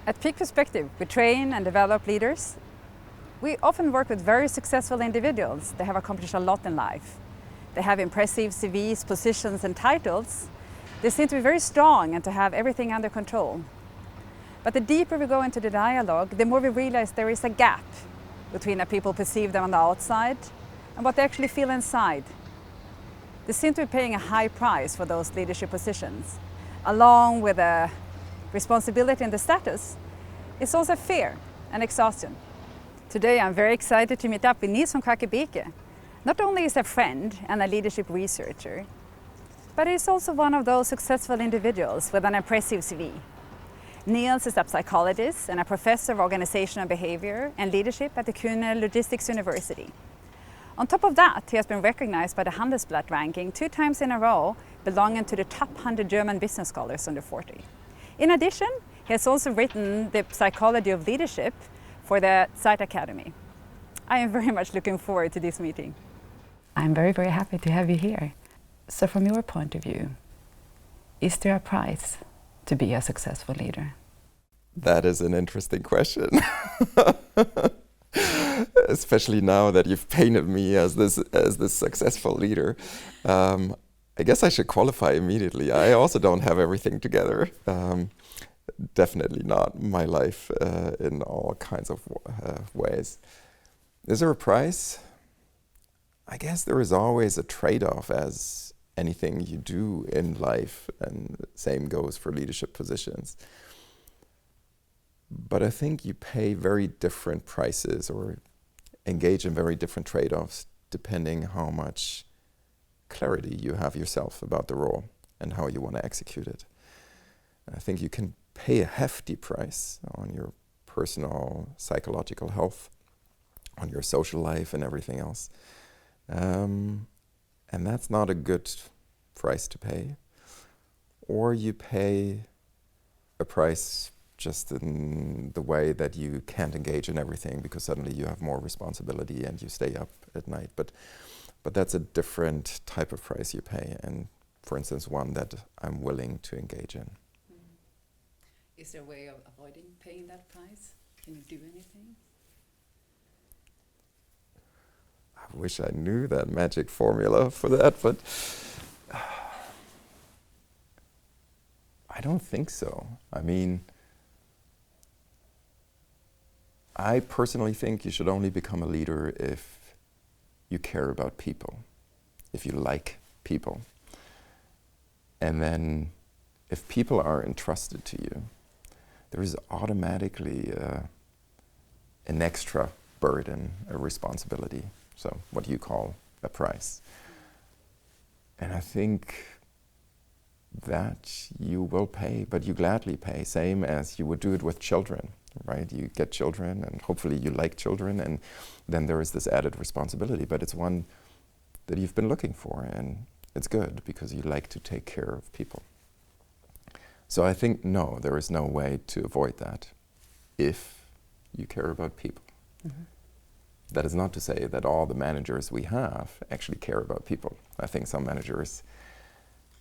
At Peak Perspective, we train and develop leaders. We often work with very successful individuals that have accomplished a lot in life. They have impressive CVs, positions and titles. They seem to be very strong and to have everything under control. But the deeper we go into the dialogue, the more we realize there is a gap between how people perceive them on the outside and what they actually feel inside. They seem to be paying a high price for those leadership positions. Along with the responsibility and the status, it's also fear and exhaustion. Today I'm very excited to meet up with Niels Van Quaquebeke. Not only is he a friend and a leadership researcher, but he's also one of those successful individuals with an impressive CV. Niels is a psychologist and a professor of organizational behavior and leadership at the Kuhn Logistics University. On top of that, he has been recognized by the Handelsblatt ranking 2 times in a row, belonging to the top 100 German business scholars under 40. In addition, he has also written the Psychology of Leadership for the Zeit Academy. I am very much looking forward to this meeting. I'm very, very happy to have you here. So from your point of view, is there a price to be a successful leader? That is an interesting question. Especially now that you've painted me as this successful leader. I guess I should qualify immediately. I also don't have everything together. Definitely not my life in all kinds of ways. Is there a price? I guess there is always a trade-off, as anything you do in life, and the same goes for leadership positions. But I think you pay very different prices or engage in very different trade-offs depending how much clarity you have yourself about the role and how you want to execute it. I think you can pay a hefty price on your personal psychological health, on your social life and everything else. And that's not a good price to pay. Or you pay a price just in the way that you can't engage in everything because suddenly you have more responsibility and you stay up at night. But that's a different type of price you pay, and for instance, one that I'm willing to engage in. Is there a way of avoiding paying that price? Can you do anything? I wish I knew that magic formula for that, but I don't think so. I mean, I personally think you should only become a leader if you care about people, if you like people. And then if people are entrusted to you, there is automatically an extra burden, a responsibility. So what you call a price. And I think that you will pay, but you gladly pay, same as you would do it with children, right? You get children and hopefully you like children, and then there is this added responsibility, but it's one that you've been looking for, and it's good because you like to take care of people. So I think, no, there is no way to avoid that if you care about people. Mm-hmm. That is not to say that all the managers we have actually care about people. I think some managers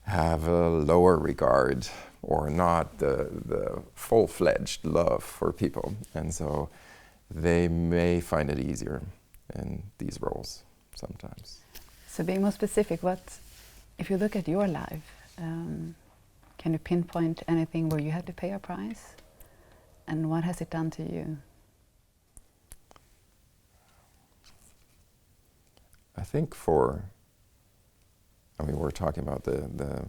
have a lower regard or not the full-fledged love for people. And so they may find it easier in these roles sometimes. So being more specific, if you look at your life, can you pinpoint anything where you had to pay a price? And what has it done to you? I think we're talking about the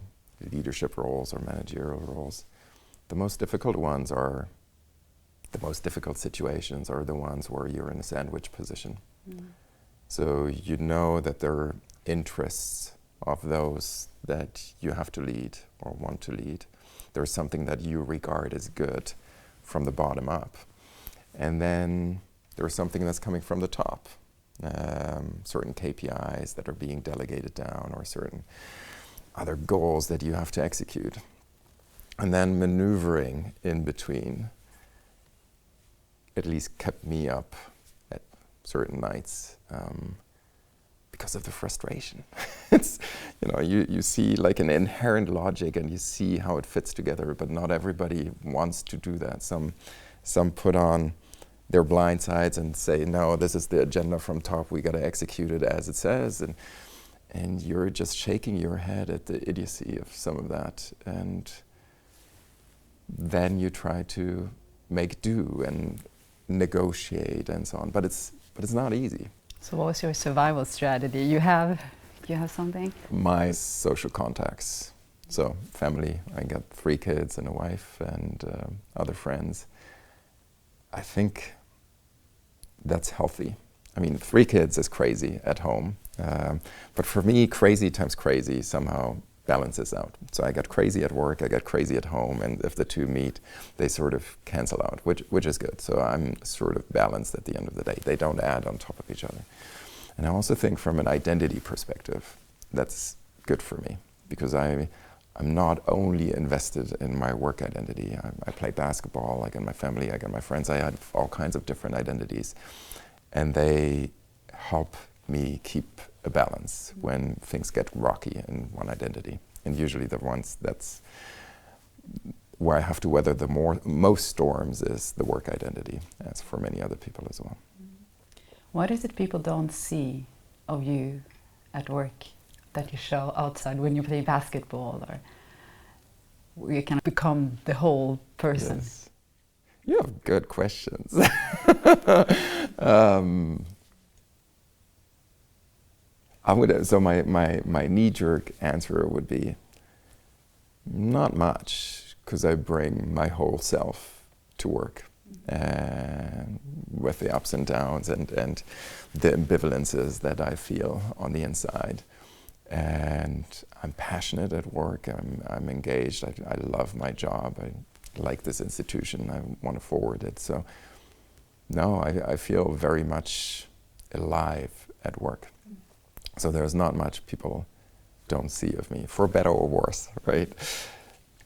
leadership roles or managerial roles. The most difficult ones are, the most difficult situations are the ones where you're in a sandwich position. Mm. So you know that there are interests of those that you have to lead or want to lead. There's something that you regard as good from the bottom up. And then there's something that's coming from the top. Certain KPIs that are being delegated down or certain other goals that you have to execute. And then maneuvering in between at least kept me up at certain nights because of the frustration. It's, you see like an inherent logic and you see how it fits together, but not everybody wants to do that. Some put on their blind sides and say, no, this is the agenda from top, we got to execute it as it says, and you're just shaking your head at the idiocy of some of that, and then you try to make do and negotiate and so on, but it's not easy. So what was your survival strategy? You have something? My social contacts. So family, I got 3 kids and a wife and other friends. I think that's healthy. I mean, 3 kids is crazy at home. But for me, crazy times crazy somehow balances out. So I got crazy at work, I got crazy at home, and if the two meet, they sort of cancel out, which is good. So I'm sort of balanced at the end of the day. They don't add on top of each other. And I also think from an identity perspective, that's good for me, because I'm not only invested in my work identity. I play basketball, I got my family, I got my friends, I had all kinds of different identities. And they help me keep a balance when things get rocky in one identity. And usually the ones that's where I have to weather the most storms is the work identity, as for many other people as well. What is it people don't see of you at work that you show outside when you play basketball, or where you can become the whole person? Yes. You have good questions. So my knee-jerk answer would be not much, because I bring my whole self to work, and with the ups and downs and the ambivalences that I feel on the inside. And I'm passionate at work, I'm engaged, I love my job, I like this institution, I want to forward it. So no, I feel very much alive at work. So there's not much people don't see of me, for better or worse, right?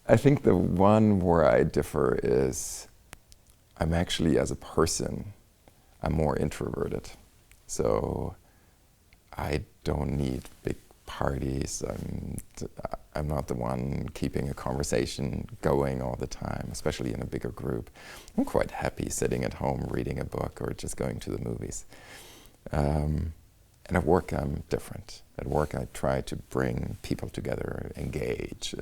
I think the one where I differ is I'm actually, as a person, I'm more introverted. So I don't need big parties. I'm not the one keeping a conversation going all the time, especially in a bigger group. I'm quite happy sitting at home reading a book or just going to the movies. And at work, I'm different. At work, I try to bring people together, engage,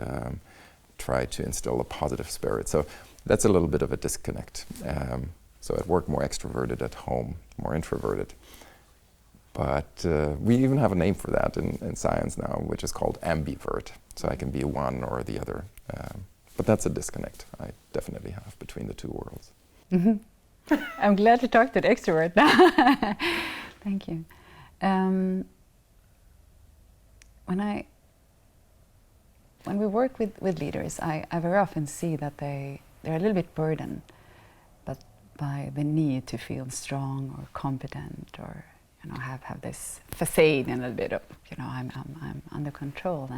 try to instill a positive spirit. So that's a little bit of a disconnect. So at work, more extroverted, at home, more introverted. But we even have a name for that in science now, which is called ambivert. So I can be one or the other. But that's a disconnect I definitely have between the two worlds. Mm-hmm. I'm glad to talk to the extrovert now. Thank you. When we work with leaders, I very often see that they're a little bit burdened, but by the need to feel strong or competent, or have this facade in a little bit of I'm under control.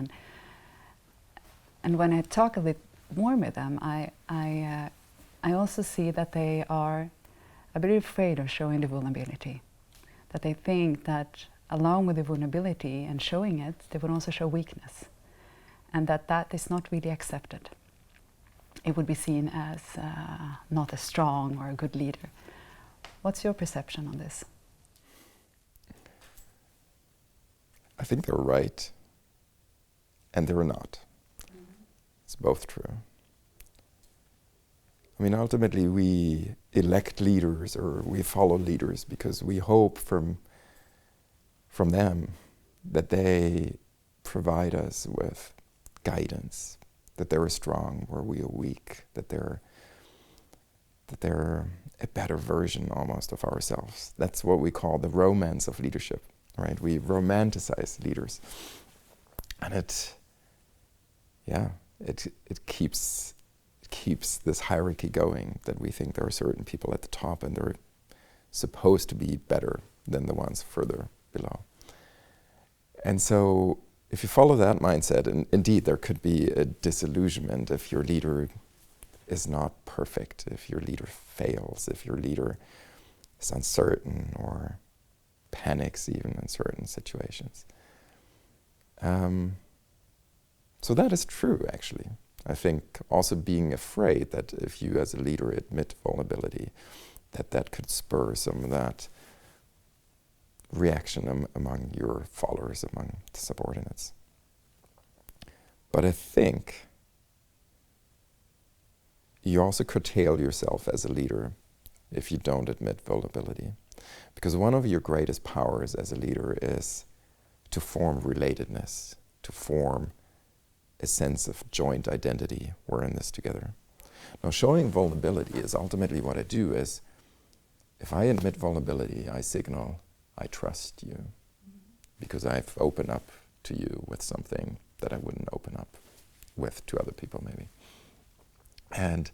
And when I talk a bit more with them, I also see that they are a bit afraid of showing the vulnerability. That they think that along with the vulnerability and showing it, they would also show weakness, and that is not really accepted. It would be seen as not a strong or a good leader. What's your perception on this? I think they're right, and they're not. It's both true. I mean, ultimately, we elect leaders or we follow leaders because we hope from them that they provide us with guidance, that they're strong where we are weak, that they're a better version almost of ourselves. That's what we call the romance of leadership, right? We romanticize leaders, and it keeps this hierarchy going, that we think there are certain people at the top and they're supposed to be better than the ones further below. And so if you follow that mindset, and indeed there could be a disillusionment if your leader is not perfect, if your leader fails, if your leader is uncertain or panics even in certain situations. So that is true, actually. I think also being afraid that if you as a leader admit vulnerability, that could spur some of that reaction among your followers, among the subordinates. But I think you also curtail yourself as a leader if you don't admit vulnerability. Because one of your greatest powers as a leader is to form relatedness, to form a sense of joint identity. We're in this together. Now, showing vulnerability is ultimately what I do is, if I admit vulnerability, I signal, I trust you, because I've opened up to you with something that I wouldn't open up with to other people, maybe. And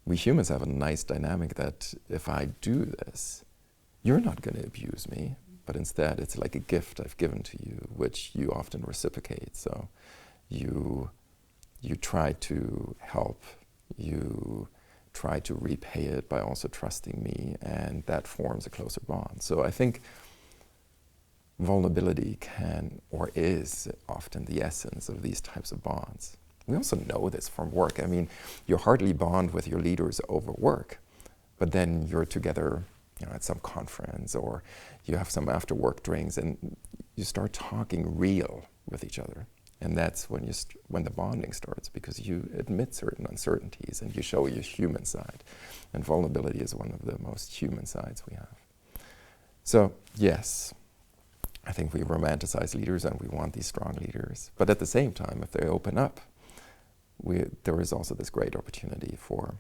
we humans have a nice dynamic that if I do this, you're not going to abuse me, but instead it's like a gift I've given to you, which you often reciprocate. So you try to help, you try to repay it by also trusting me, and that forms a closer bond. So I think vulnerability can or is often the essence of these types of bonds. We also know this from work. I mean, you hardly bond with your leaders over work, but then you're together, at some conference, or you have some after-work drinks, and you start talking real with each other. And that's when the bonding starts, because you admit certain uncertainties and you show your human side. And vulnerability is one of the most human sides we have. So, yes, I think we romanticize leaders and we want these strong leaders. But at the same time, if they open up, there is also this great opportunity for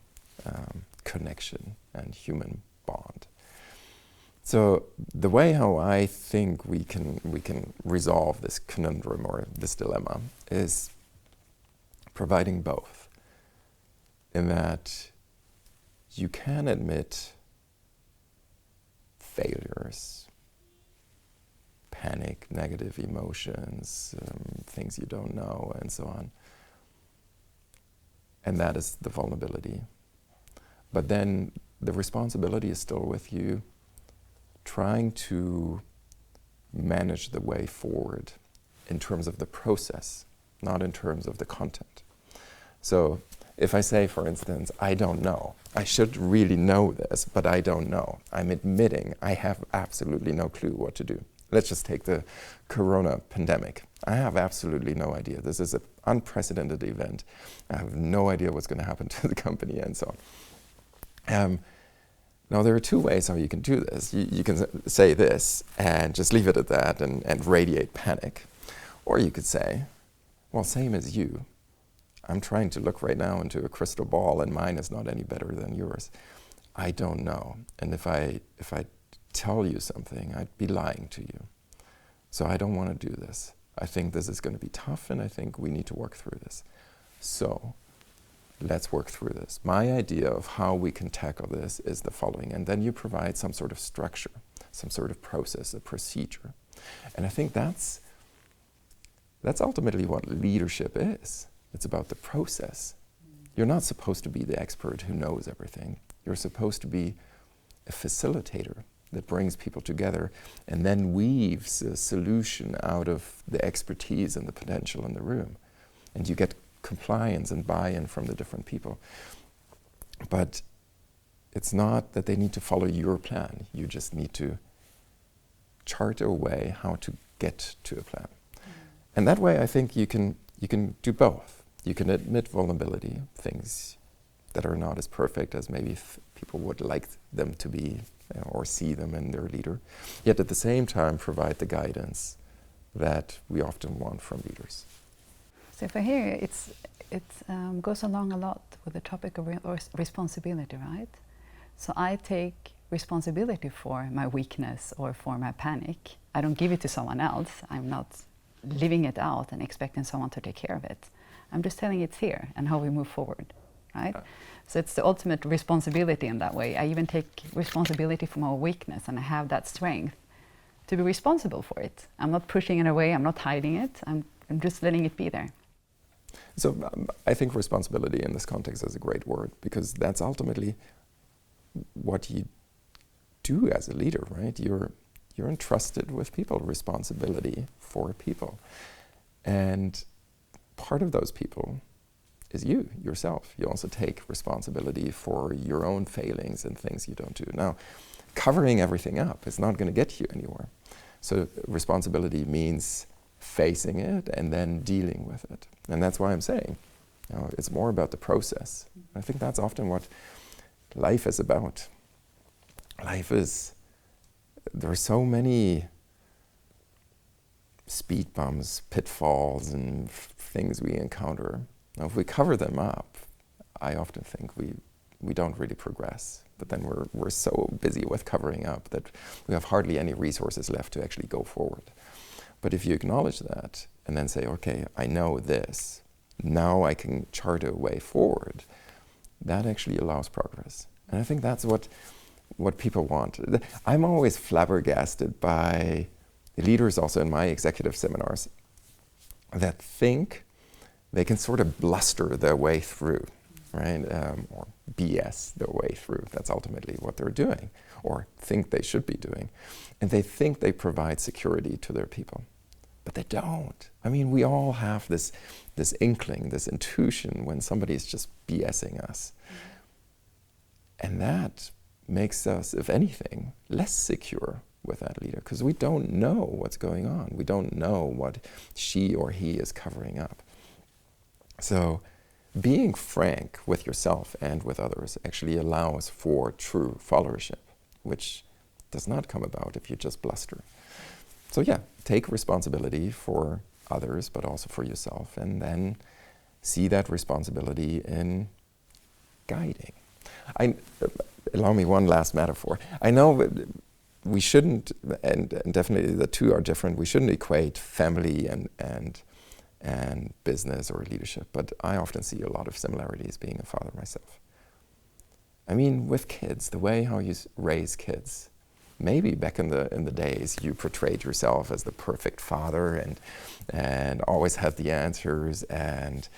connection and human bond. So the way how I think we can resolve this conundrum or this dilemma is providing both, in that you can admit failures, panic, negative emotions, things you don't know, and so on. And that is the vulnerability. But then the responsibility is still with you, trying to manage the way forward in terms of the process, not in terms of the content. So if I say, for instance, I don't know, I should really know this, but I don't know. I'm admitting I have absolutely no clue what to do. Let's just take the corona pandemic. I have absolutely no idea. This is an unprecedented event. I have no idea what's going to happen to the company and so on. Now, there are two ways how you can do this. You can say this and just leave it at that and radiate panic. Or you could say, well, same as you. I'm trying to look right now into a crystal ball and mine is not any better than yours. I don't know. And if I tell you something, I'd be lying to you. So I don't want to do this. I think this is going to be tough and I think we need to work through this. So let's work through this. My idea of how we can tackle this is the following, and then you provide some sort of structure, some sort of process, a procedure. And I think that's ultimately what leadership is. It's about the process. You're not supposed to be the expert who knows everything. You're supposed to be a facilitator that brings people together and then weaves a solution out of the expertise and the potential in the room. And you get compliance and buy-in from the different people. But it's not that they need to follow your plan. You just need to chart a way how to get to a plan. And that way I think you can do both. You can admit vulnerability, things that are not as perfect as maybe people would like them to be, or see them in their leader, yet at the same time provide the guidance that we often want from leaders. So if I hear you, it goes along a lot with the topic of responsibility, right? So I take responsibility for my weakness or for my panic. I don't give it to someone else. I'm not living it out and expecting someone to take care of it. I'm just telling it's here and how we move forward, right? So it's the ultimate responsibility in that way. I even take responsibility for my weakness and I have that strength to be responsible for it. I'm not pushing it away, I'm not hiding it, I'm just letting it be there. So I think responsibility in this context is a great word, because that's ultimately what you do as a leader, right? you're entrusted with people, responsibility for people. And part of those people is you, yourself. You also take responsibility for your own failings and things you don't do. Now, covering everything up is not going to get you anywhere. So responsibility means facing it and then dealing with it. And that's why I'm saying, it's more about the process. I think that's often what life is about. There are so many speed bumps, pitfalls, and things we encounter. Now, if we cover them up, I often think we don't really progress. But then we're so busy with covering up that we have hardly any resources left to actually go forward. But if you acknowledge that and then say, okay, I know this, now I can chart a way forward, that actually allows progress. And I think that's what people want. I'm always flabbergasted by leaders also in my executive seminars that think they can sort of bluster their way through, right? Or BS their way through. That's ultimately what they're doing, or think they should be doing. And they think they provide security to their people, but they don't. I mean, we all have this inkling, this intuition when somebody is just BSing us. And that makes us, if anything, less secure with that leader, because we don't know what's going on. We don't know what she or he is covering up. So being frank with yourself and with others actually allows for true followership, which does not come about if you just bluster. So yeah, take responsibility for others, but also for yourself, and then see that responsibility in guiding. Allow me one last metaphor. I know we shouldn't, and definitely the two are different, we shouldn't equate family and business or leadership, but I often see a lot of similarities being a father myself. I mean, with kids, the way how you raise kids, maybe back in the days you portrayed yourself as the perfect father and always had the answers and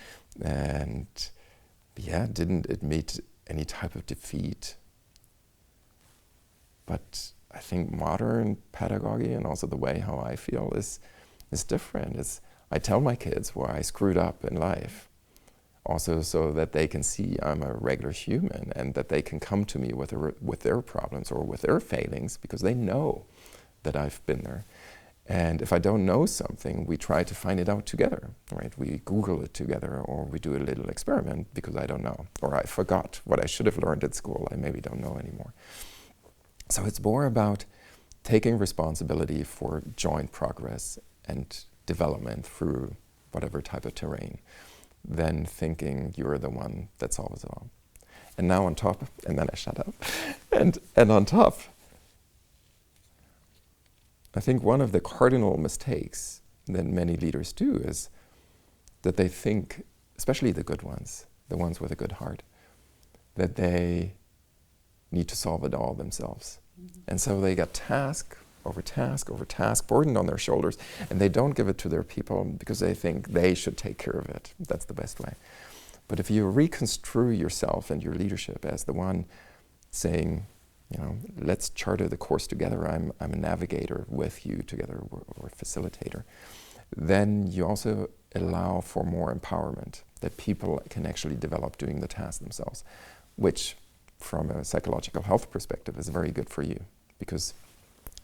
yeah, didn't admit any type of defeat. But I think modern pedagogy and also the way how I feel is different. I tell my kids where I screwed up in life, also so that they can see I'm a regular human and that they can come to me with their problems or with their failings because they know that I've been there. And if I don't know something, we try to find it out together, right? We Google it together, or we do a little experiment because I don't know, or I forgot what I should have learned at school. I maybe don't know anymore. So it's more about taking responsibility for joint progress and development through whatever type of terrain than thinking you're the one that solves it all. And now on top, and then I shut up, and on top, I think one of the cardinal mistakes that many leaders do is that they think, especially the good ones, the ones with a good heart, that they need to solve it all themselves. Mm-hmm. And so they get task over task over task burdened on their shoulders, and they don't give it to their people because they think they should take care of it. That's the best way. But if you reconstrue yourself and your leadership as the one saying, let's charter the course together, I'm a navigator with you together, or facilitator, then you also allow for more empowerment, that people can actually develop doing the task themselves, which from a psychological health perspective is very good for you, because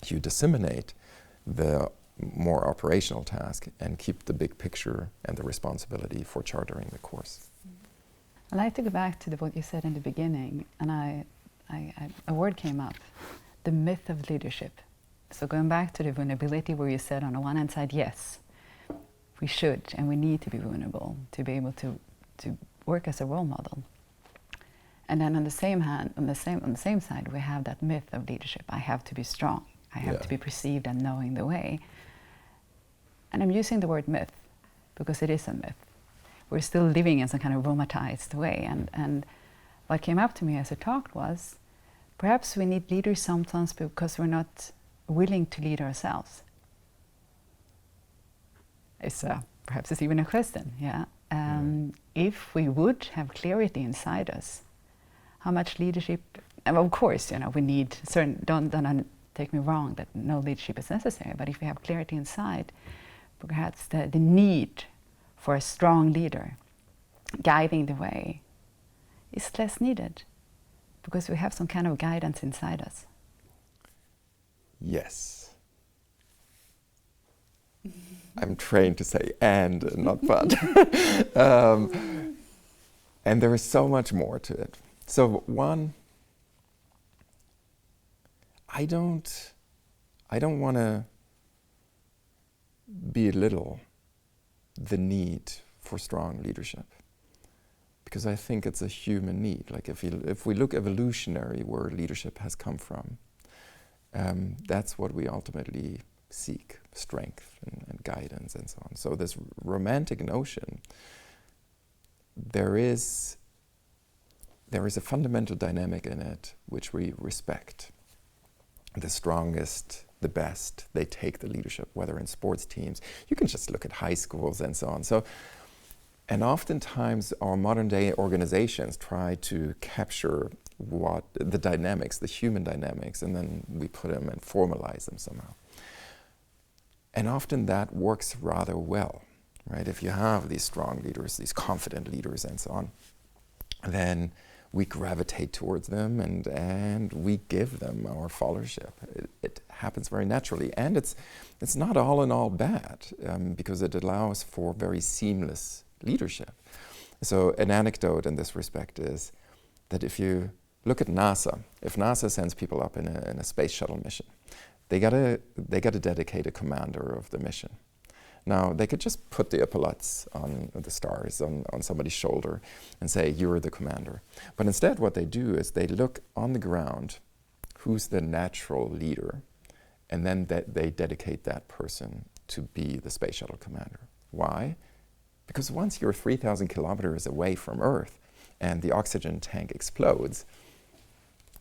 you disseminate the more operational task and keep the big picture and the responsibility for chartering the course. I'd like to go back to what you said in the beginning, and a word came up, the myth of leadership. So going back to the vulnerability where you said on the one hand side, yes, we should and we need to be vulnerable to be able to work as a role model. And then on the same side, we have that myth of leadership. I have to be strong. I have to be perceived and knowing the way. And I'm using the word myth because it is a myth. We're still living in some kind of romanticized way. And what came up to me as I talked was, perhaps we need leaders sometimes because we're not willing to lead ourselves. Perhaps it's even a question, yeah. If we would have clarity inside us, how much leadership, and of course, we need certain, don't take me wrong, that no leadership is necessary, but if we have clarity inside, perhaps the need for a strong leader guiding the way is less needed, because we have some kind of guidance inside us. Yes. I'm trained to say and not but. And there is so much more to it. So one, I don't want to belittle the need for strong leadership, because I think it's a human need. Like if we look evolutionary where leadership has come from, that's what we ultimately seek, strength and guidance and so on. So this romantic notion, there is a fundamental dynamic in it which we respect. The strongest, the best, they take the leadership, whether in sports teams. You can just look at high schools and so on. So, and oftentimes our modern day organizations try to capture what the dynamics, the human dynamics, and then we put them and formalize them somehow. And often that works rather well, right? If you have these strong leaders, these confident leaders and so on, then we gravitate towards them and we give them our followership. It happens very naturally. And it's not all in all bad, because it allows for very seamless leadership. So an anecdote in this respect is that if you look at NASA, if NASA sends people up in a space shuttle mission, they gotta dedicate a commander of the mission. Now, they could just put the epaulets on the stars on somebody's shoulder and say, you're the commander. But instead, what they do is they look on the ground, who's the natural leader, and then they dedicate that person to be the space shuttle commander. Why? Because once you're 3,000 kilometers away from Earth and the oxygen tank explodes,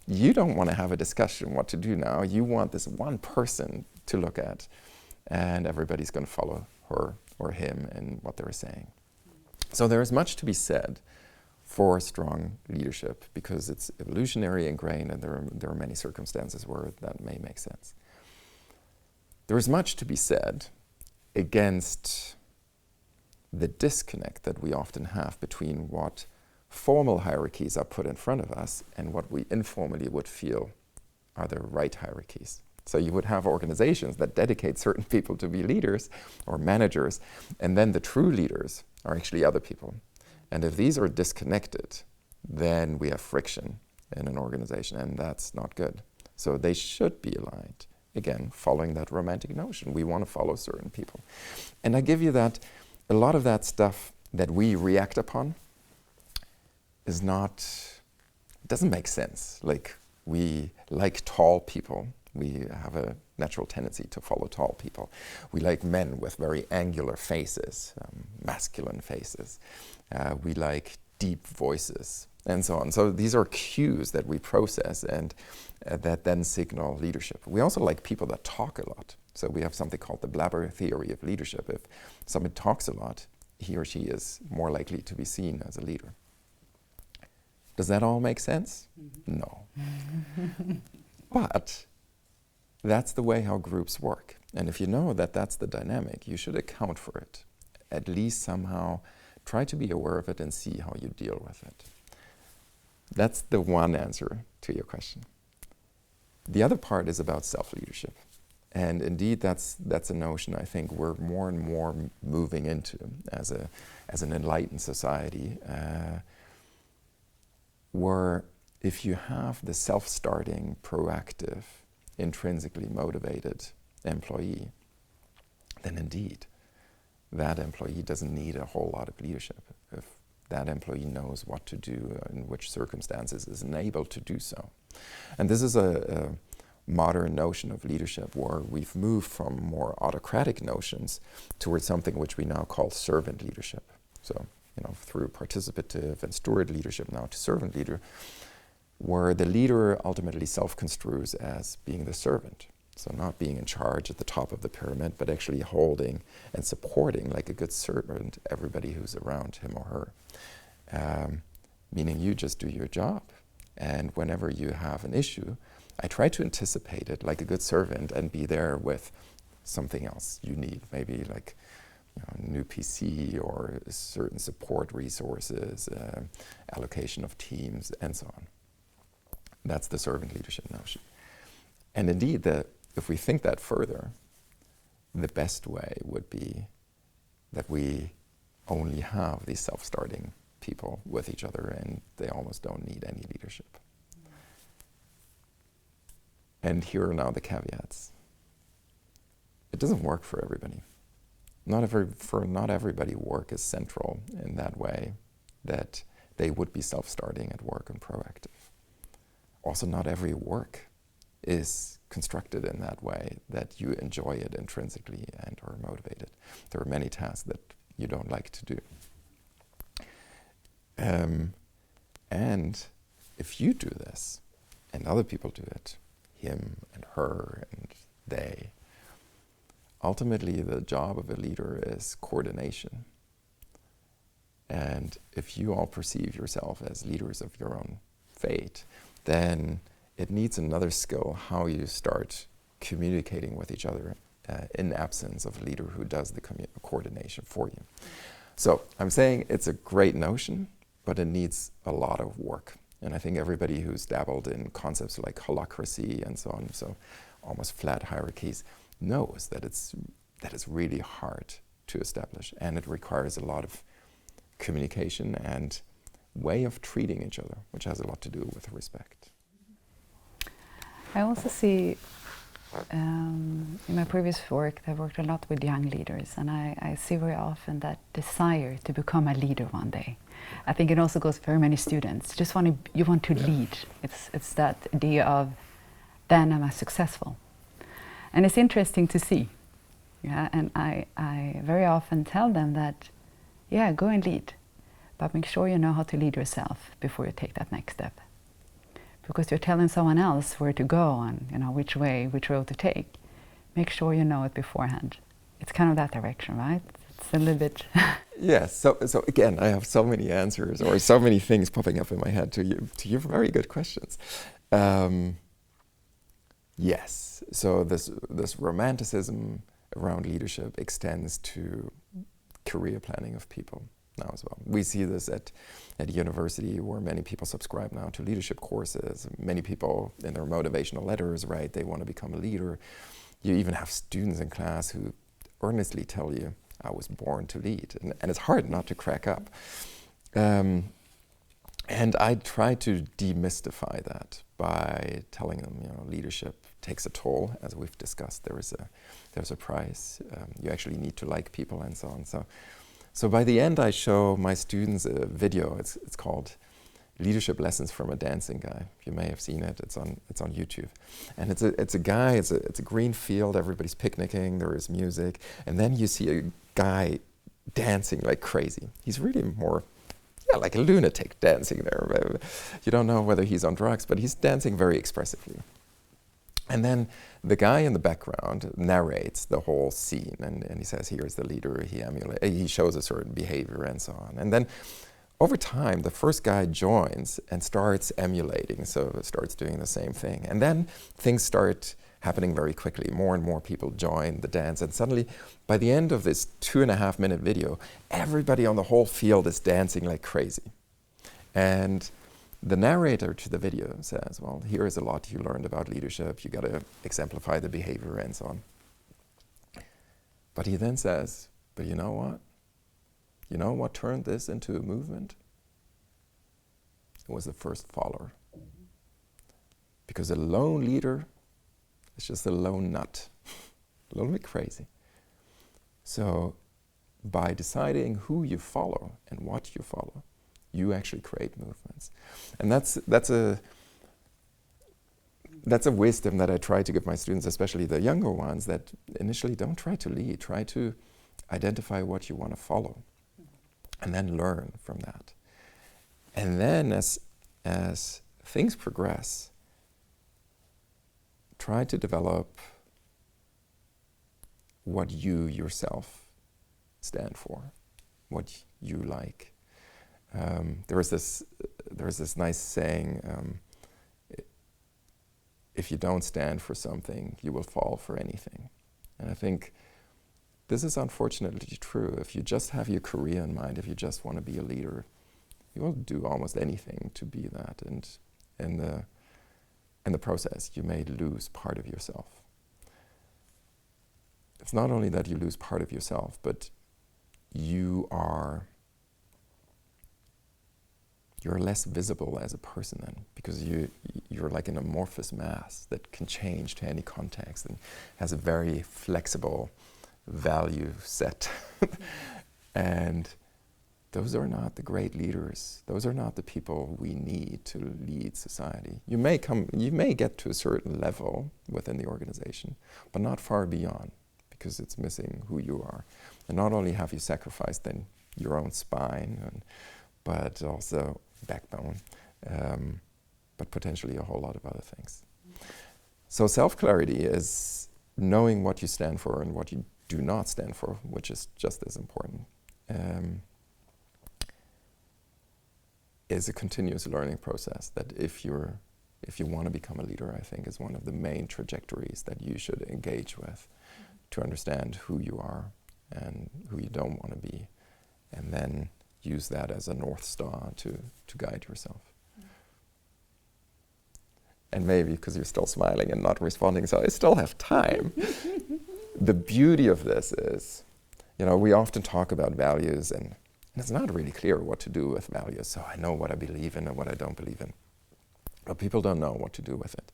you don't want to have a discussion what to do now. You want this one person to look at, and everybody's going to follow her or him in what they're saying. So there is much to be said for strong leadership, because it's evolutionary ingrained, and there are many circumstances where that may make sense. There is much to be said against the disconnect that we often have between what formal hierarchies are put in front of us and what we informally would feel are the right hierarchies. So you would have organizations that dedicate certain people to be leaders or managers, and then the true leaders are actually other people. And if these are disconnected, then we have friction in an organization, and that's not good. So they should be aligned. Again, following that romantic notion, we want to follow certain people. And I give you that, a lot of that stuff that we react upon is doesn't make sense. Like, we like tall people. We have a natural tendency to follow tall people. We like men with very angular faces, masculine faces. We like deep voices, and so on. So these are cues that we process and that then signal leadership. We also like people that talk a lot. So we have something called the Blabber theory of leadership. If someone talks a lot, he or she is more likely to be seen as a leader. Does that all make sense? Mm-hmm. No. But that's the way how groups work. And if you know that that's the dynamic, you should account for it. At least somehow try to be aware of it and see how you deal with it. That's the one answer to your question. The other part is about self-leadership. And indeed, that's a notion I think we're more and more moving into as an enlightened society, where if you have the self-starting, proactive, intrinsically motivated employee, then indeed, that employee doesn't need a whole lot of leadership. If that employee knows what to do, in which circumstances is enabled to do so. And this is a modern notion of leadership where we've moved from more autocratic notions towards something which we now call servant leadership. So, through participative and steward leadership now to servant leader, where the leader ultimately self-construes as being the servant. So not being in charge at the top of the pyramid, but actually holding and supporting, like a good servant, everybody who's around him or her. Meaning you just do your job And whenever you have an issue, I try to anticipate it like a good servant and be there with something else you need, maybe like a new PC or certain support resources, allocation of teams, and so on. That's the servant leadership notion. And indeed, if we think that further, the best way would be that we only have these self-starting people with each other and they almost don't need any leadership. And here are now the caveats. It doesn't work for everybody. For not everybody, work is central in that way, that they would be self-starting at work and proactive. Also, not every work is constructed in that way, that you enjoy it intrinsically and are motivated. There are many tasks that you don't like to do. And if you do this, and other people do it, him and her and they, ultimately the job of a leader is coordination. And if you all perceive yourself as leaders of your own fate, then it needs another skill, how you start communicating with each other in absence of a leader who does the coordination for you. So I'm saying it's a great notion, but it needs a lot of work. And I think everybody who's dabbled in concepts like holacracy and so on, so almost flat hierarchies, knows that it's really hard to establish, and it requires a lot of communication and way of treating each other, which has a lot to do with respect. I also see in my previous work, I worked a lot with young leaders, and I see very often that desire to become a leader one day. I think it also goes for very many students. You want to lead. It's that idea of, then am I successful? And it's interesting to see. Yeah, and I very often tell them that, yeah, go and lead, but make sure you know how to lead yourself before you take that next step. Because you're telling someone else where to go and which road to take. Make sure you know it beforehand. It's kind of that direction, right? It's a little bit. Yes. So again, I have so many answers or so many things popping up in my head to your very good questions. Yes. So this romanticism around leadership extends to career planning of people now as well. We see this at university, where many people subscribe now to leadership courses. Many people in their motivational letters, right, they want to become a leader. You even have students in class who earnestly tell you, I was born to lead. And it's hard not to crack up. And I try to demystify that by telling them, leadership takes a toll, as we've discussed. There's a price. You actually need to like people and so on. So by the end, I show my students a video. It's called Leadership Lessons from a Dancing Guy. You may have seen it. It's on YouTube. And it's a guy. It's a green field. Everybody's picnicking. There is music, and then you see a guy dancing like crazy. He's really more, like a lunatic dancing there. You don't know whether he's on drugs, but he's dancing very expressively. And then the guy in the background narrates the whole scene, and he says, here's the leader, he shows a certain behavior and so on. And then over time, the first guy joins and starts emulating, so starts doing the same thing. And then things start happening very quickly. More and more people join the dance, and suddenly, by the end of this 2.5-minute video, everybody on the whole field is dancing like crazy. And the narrator to the video says, well, here is a lot you learned about leadership. You got to exemplify the behavior and so on. But he then says, but you know what? You know what turned this into a movement? It was the first follower. Because a lone leader is just a lone nut, a little bit crazy. So by deciding who you follow and what you follow, you actually create movements. And that's a wisdom that I try to give my students, especially the younger ones, that initially don't try to lead, try to identify what you want to follow, and then learn from that. And then as things progress, try to develop what you yourself stand for, what you like. There is this nice saying, if you don't stand for something, you will fall for anything. And I think this is unfortunately true. If you just have your career in mind, if you just want to be a leader, you will do almost anything to be that. And in the process, you may lose part of yourself. It's not only that you lose part of yourself, but you're less visible as a person then, because you're like an amorphous mass that can change to any context and has a very flexible value set. And those are not the great leaders. Those are not the people we need to lead society. You may get to a certain level within the organization, but not far beyond, because it's missing who you are. And not only have you sacrificed then your own spine, but also backbone, but potentially a whole lot of other things. So self-clarity is knowing what you stand for and what you do not stand for, which is just as important. Is a continuous learning process that if you want to become a leader, I think is one of the main trajectories that you should engage with to understand who you are and who you don't want to be, and then use that as a North Star to guide yourself. And maybe because you're still smiling and not responding, so I still have time. The beauty of this is, we often talk about values, and it's not really clear what to do with values. So I know what I believe in and what I don't believe in, but people don't know what to do with it.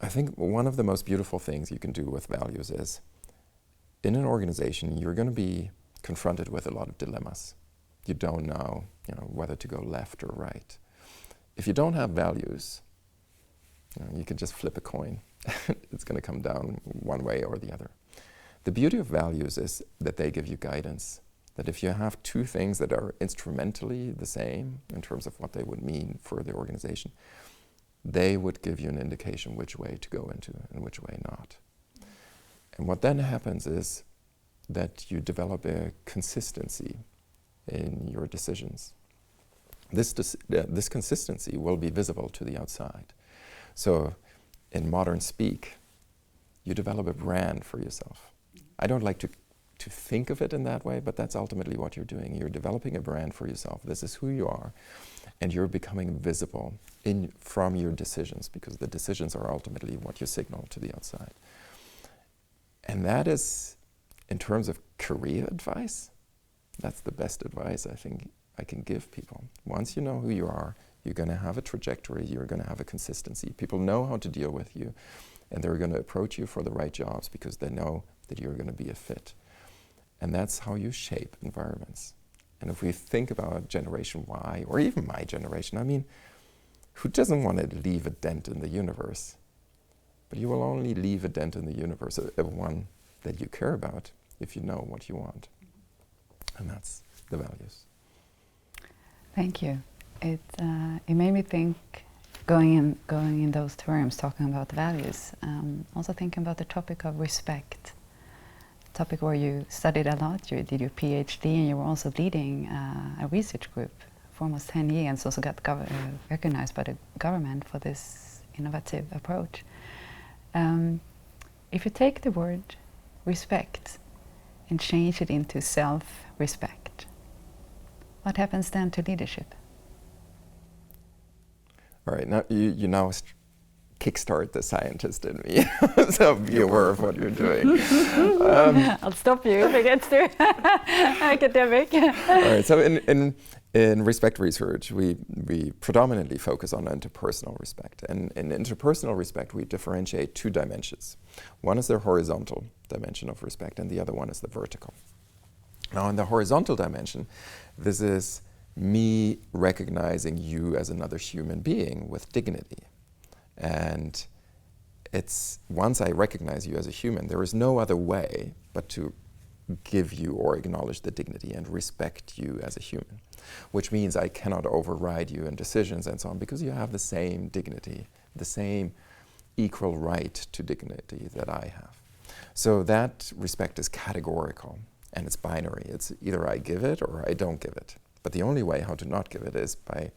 I think one of the most beautiful things you can do with values is, in an organization, you're going to be confronted with a lot of dilemmas. You don't know, whether to go left or right. If you don't have values, you can just flip a coin. It's going to come down one way or the other. The beauty of values is that they give you guidance. That if you have two things that are instrumentally the same in terms of what they would mean for the organization, they would give you an indication which way to go into and which way not. And what then happens is that you develop a consistency in your decisions. This consistency will be visible to the outside. So in modern speak, you develop a brand for yourself. I don't like to think of it in that way, but that's ultimately what you're doing. You're developing a brand for yourself. This is who you are, and you're becoming visible from your decisions, because the decisions are ultimately what you signal to the outside. And that is, in terms of career advice, that's the best advice I think I can give people. Once you know who you are, you're going to have a trajectory, you're going to have a consistency. People know how to deal with you, and they're going to approach you for the right jobs because they know that you're going to be a fit. And that's how you shape environments. And if we think about Generation Y, or even my generation, who doesn't want to leave a dent in the universe? But you will only leave a dent in the universe, one that you care about, if you know what you want. And that's the values. Thank you. It made me think, going in those terms, talking about values, also thinking about the topic of respect. Topic where you studied a lot, you did your PhD, and you were also leading a research group for almost 10 years, also got recognized by the government for this innovative approach. If you take the word respect and change it into self-respect, what happens then to leadership? All right, now you now kickstart the scientist in me, so be aware of what you're doing. I'll stop you if it gets too academic. All right, so in respect research, we predominantly focus on interpersonal respect. And in interpersonal respect, we differentiate two dimensions. One is the horizontal dimension of respect, and the other one is the vertical. Now, in the horizontal dimension, this is me recognizing you as another human being with dignity. And it's once I recognize you as a human, there is no other way but to give you or acknowledge the dignity and respect you as a human, which means I cannot override you in decisions and so on, because you have the same dignity, the same equal right to dignity that I have. So that respect is categorical and it's binary. It's either I give it or I don't give it. But the only way how to not give it is by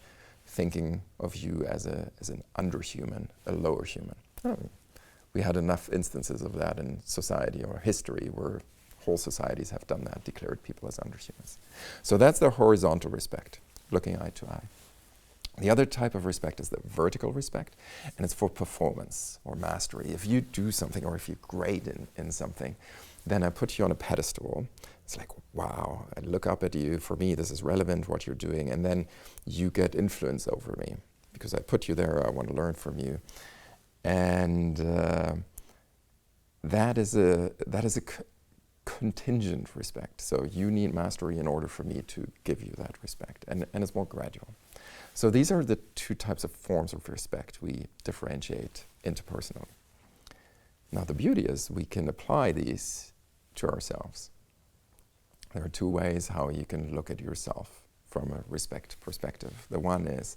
thinking of you as an underhuman, a lower human. We had enough instances of that in society or history where whole societies have done that, declared people as underhumans. So that's the horizontal respect, looking eye to eye. The other type of respect is the vertical respect, and it's for performance or mastery. If you do something or if you're great in something, then I put you on a pedestal. It's like, wow, I look up at you. For me, this is relevant, what you're doing. And then you get influence over me because I put you there. I want to learn from you. And that is a contingent respect. So you need mastery in order for me to give you that respect. And it's more gradual. So these are the two types of forms of respect we differentiate interpersonally. Now the beauty is we can apply these to ourselves. There are two ways how you can look at yourself from a respect perspective. The one is,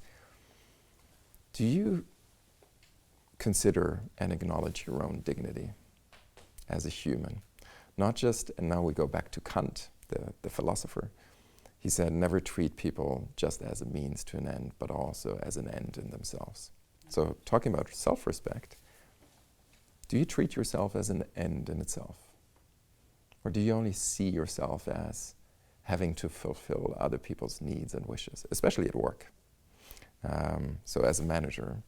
do you consider and acknowledge your own dignity as a human? Not just, and now we go back to Kant, the philosopher. He said, never treat people just as a means to an end, but also as an end in themselves. So talking about self-respect, do you treat yourself as an end in itself? Or do you only see yourself as having to fulfill other people's needs and wishes, especially at work? So as a manager,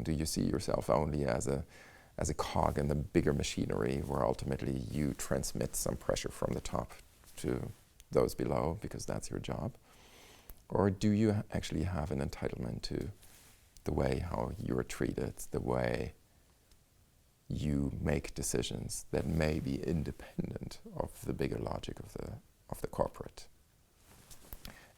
do you see yourself only as a cog in the bigger machinery where ultimately you transmit some pressure from the top to those below because that's your job? Or do you actually have an entitlement to the way how you're treated, the way you make decisions that may be independent of the bigger logic of the corporate?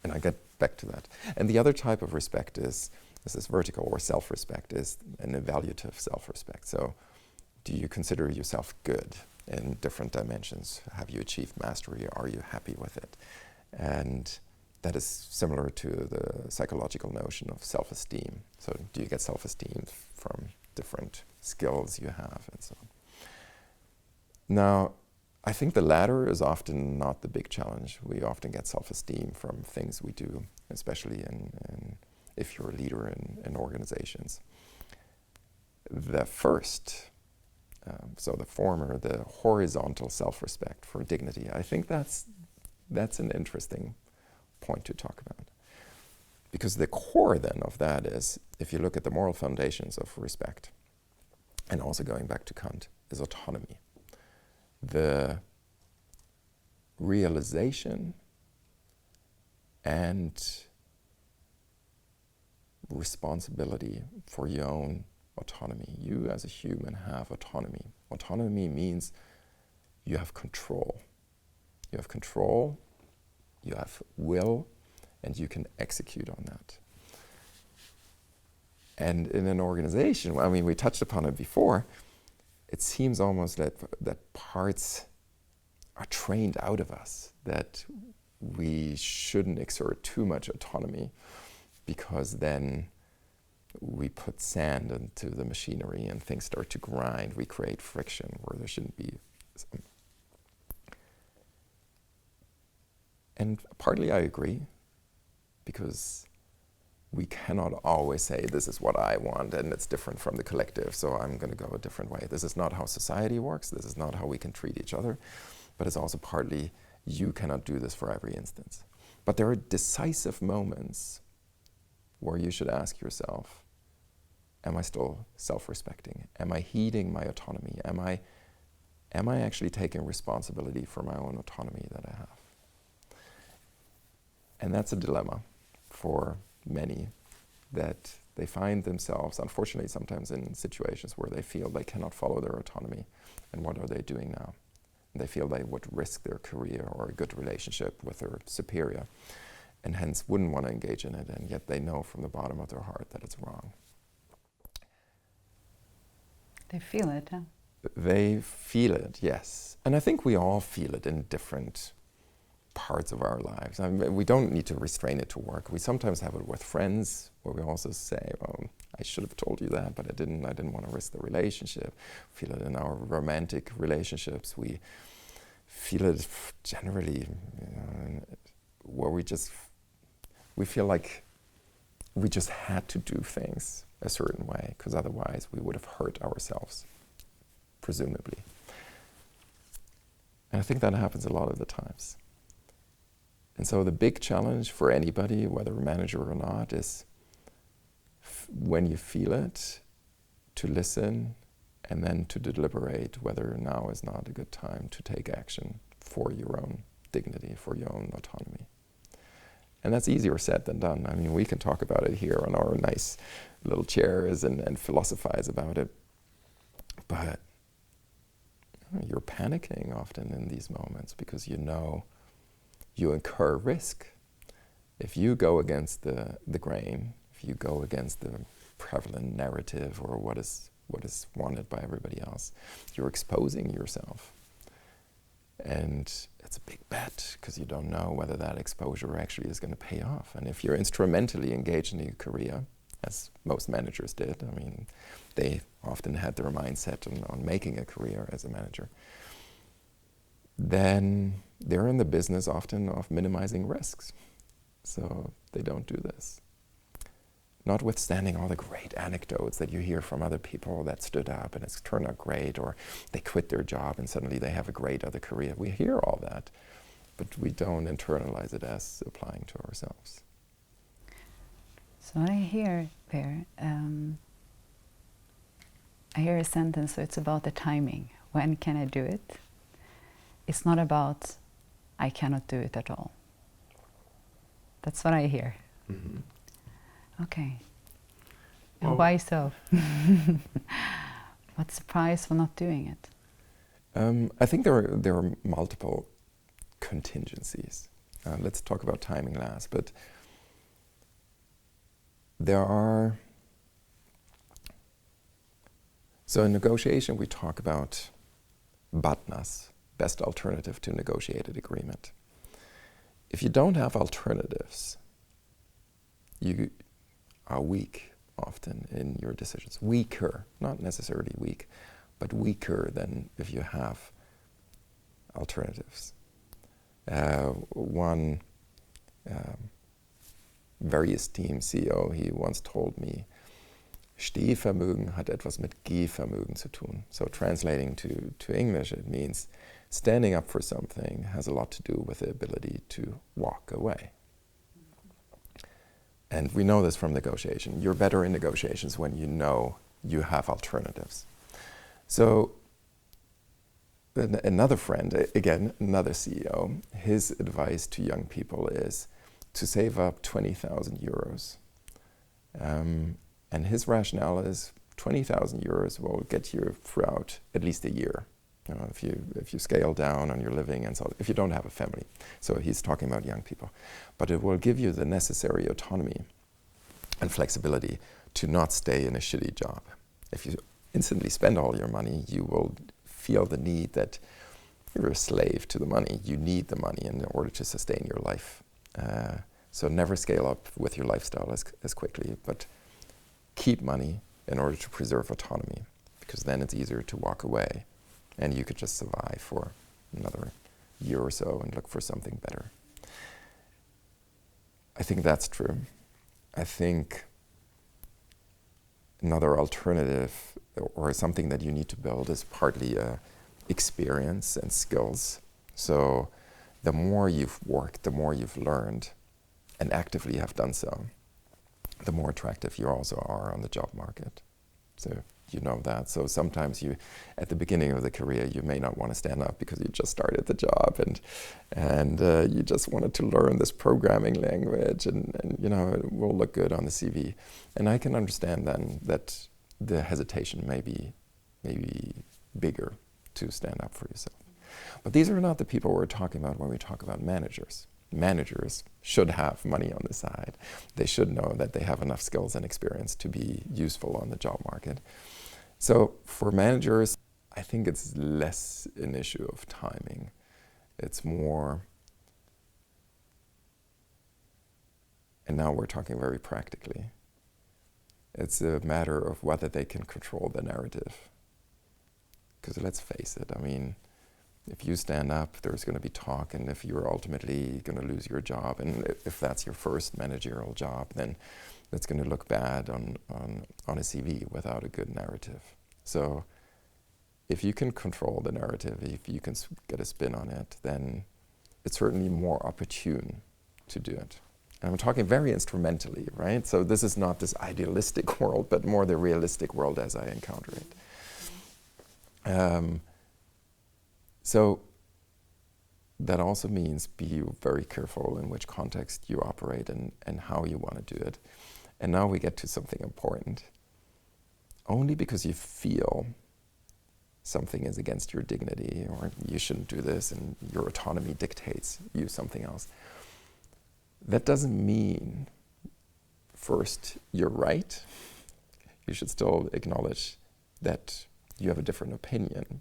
And I get back to that. And the other type of respect is this vertical or self-respect, is an evaluative self-respect. So do you consider yourself good in different dimensions? Have you achieved mastery? Are you happy with it? And that is similar to the psychological notion of self-esteem. So do you get self-esteem from different skills you have and so on? Now, I think the latter is often not the big challenge. We often get self-esteem from things we do, especially if you're a leader in organizations. The first, so the former, the horizontal self-respect for dignity, I think that's an interesting point to talk about. Because the core then of that is, if you look at the moral foundations of respect, and also going back to Kant, is autonomy. The realization and responsibility for your own autonomy. You as a human have autonomy. Autonomy means you have control. You have control, you have will, and you can execute on that. And in an organization, I mean, we touched upon it before, it seems almost that parts are trained out of us, that we shouldn't exert too much autonomy because then we put sand into the machinery and things start to grind. We create friction where there shouldn't be. And partly I agree, because we cannot always say, this is what I want and it's different from the collective, so I'm going to go a different way. This is not how society works. This is not how we can treat each other. But it's also partly, you cannot do this for every instance. But there are decisive moments where you should ask yourself, am I still self-respecting? Am I heeding my autonomy? Am I actually taking responsibility for my own autonomy that I have? And that's a dilemma for many, that they find themselves, unfortunately, sometimes in situations where they feel they cannot follow their autonomy. And what are they doing now? And they feel they would risk their career or a good relationship with their superior, and hence wouldn't want to engage in it, and yet they know from the bottom of their heart that it's wrong. They feel it, huh? They feel it, yes. And I think we all feel it in different parts of our lives. I mean, we don't need to restrain it to work. We sometimes have it with friends, where we also say, well, I should have told you that, but I didn't want to risk the relationship. We feel it in our romantic relationships. We feel it generally, where we feel like we just had to do things a certain way, because otherwise we would have hurt ourselves, presumably. And I think that happens a lot of the times. And so the big challenge for anybody, whether a manager or not, is when you feel it, to listen and then to deliberate whether now is not a good time to take action for your own dignity, for your own autonomy. And that's easier said than done. I mean, we can talk about it here on our nice little chairs and philosophize about it. But you're panicking often in these moments because you know you incur risk. If you go against the grain, if you go against the prevalent narrative or what is wanted by everybody else, you're exposing yourself. And it's a big bet because you don't know whether that exposure actually is going to pay off. And if you're instrumentally engaged in your career, as most managers did, I mean, they often had their mindset on making a career as a manager, then they're in the business often of minimizing risks. So they don't do this. Notwithstanding all the great anecdotes that you hear from other people that stood up and it's turned out great, or they quit their job and suddenly they have a great other career. We hear all that, but we don't internalize it as applying to ourselves. So I hear there, I hear a sentence, so it's about the timing. When can I do it? It's not about I cannot do it at all. That's what I hear. Mm-hmm. Okay. Well, and why so? What's the price for not doing it? I think there are multiple contingencies. Let's talk about timing last, but there are... So in negotiation we talk about BATNAs, best alternative to negotiated agreement. If you don't have alternatives, you are weak often in your decisions. Weaker, not necessarily weak, but weaker than if you have alternatives. One very esteemed CEO, he once told me, Stehvermögen hat etwas mit Gehvermögen zu tun. So translating to English, it means standing up for something has a lot to do with the ability to walk away. And we know this from negotiation. You're better in negotiations when you know you have alternatives. So another friend, again, another CEO, his advice to young people is to save up 20,000 euros. And his rationale is 20,000 euros will get you throughout at least a year. You know, if you scale down on your living and so, if you don't have a family. So he's talking about young people. But it will give you the necessary autonomy and flexibility to not stay in a shitty job. If you instantly spend all your money, you will feel the need that you're a slave to the money. You need the money in order to sustain your life. So never scale up with your lifestyle as quickly, but keep money in order to preserve autonomy, because then it's easier to walk away and you could just survive for another year or so and look for something better. I think that's true. I think another alternative or something that you need to build is partly experience and skills. So the more you've worked, the more you've learned and actively have done so, the more attractive you also are on the job market. So you know that. So sometimes you, at the beginning of the career, you may not want to stand up because you just started the job and you just wanted to learn this programming language and you know, it will look good on the CV. And I can understand then that the hesitation may be bigger to stand up for yourself. But these are not the people we're talking about when we talk about managers. Managers should have money on the side. They should know that they have enough skills and experience to be useful on the job market. So for managers, I think it's less an issue of timing. It's more, and now we're talking very practically, it's a matter of whether they can control the narrative. Because let's face it, I mean, if you stand up, there's going to be talk, and if you're ultimately going to lose your job, and if that's your first managerial job, then that's going to look bad on a CV without a good narrative. So if you can control the narrative, if you can get a spin on it, then it's certainly more opportune to do it. And I'm talking very instrumentally, right? So this is not this idealistic world, but more the realistic world as I encounter it. So that also means be very careful in which context you operate and how you want to do it. And now we get to something important. Only because you feel something is against your dignity, or you shouldn't do this, and your autonomy dictates you something else, that doesn't mean, first, you're right. You should still acknowledge that you have a different opinion,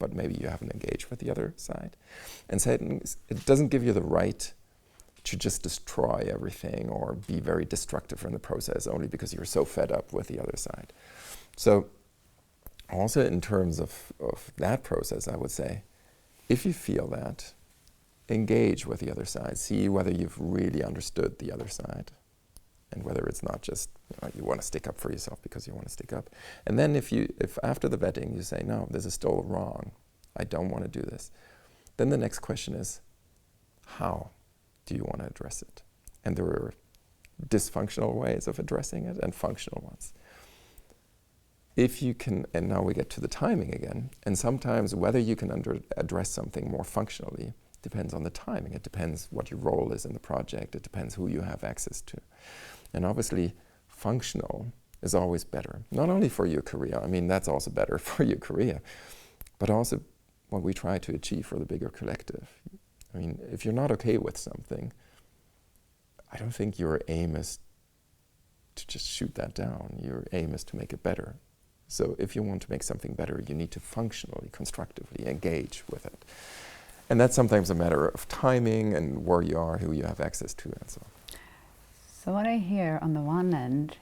but maybe you haven't engaged with the other side. And second, it doesn't give you the right to just destroy everything or be very destructive in the process only because you're so fed up with the other side. So also in terms of that process, I would say, if you feel that, engage with the other side. See whether you've really understood the other side and whether it's not just you want to stick up for yourself because you want to stick up. And then if after the vetting you say, no, this is still wrong, I don't want to do this, then the next question is, how do you want to address it? And there are dysfunctional ways of addressing it and functional ones. If you can, and now we get to the timing again, and sometimes whether you can address something more functionally depends on the timing. It depends what your role is in the project. It depends who you have access to. And obviously, functional is always better, not only for your career, I mean, that's also better for your career, but also what we try to achieve for the bigger collective. I mean, if you're not okay with something, I don't think your aim is to just shoot that down. Your aim is to make it better. So if you want to make something better, you need to functionally, constructively engage with it. And that's sometimes a matter of timing and where you are, who you have access to, and so on. So what I hear, on the one end,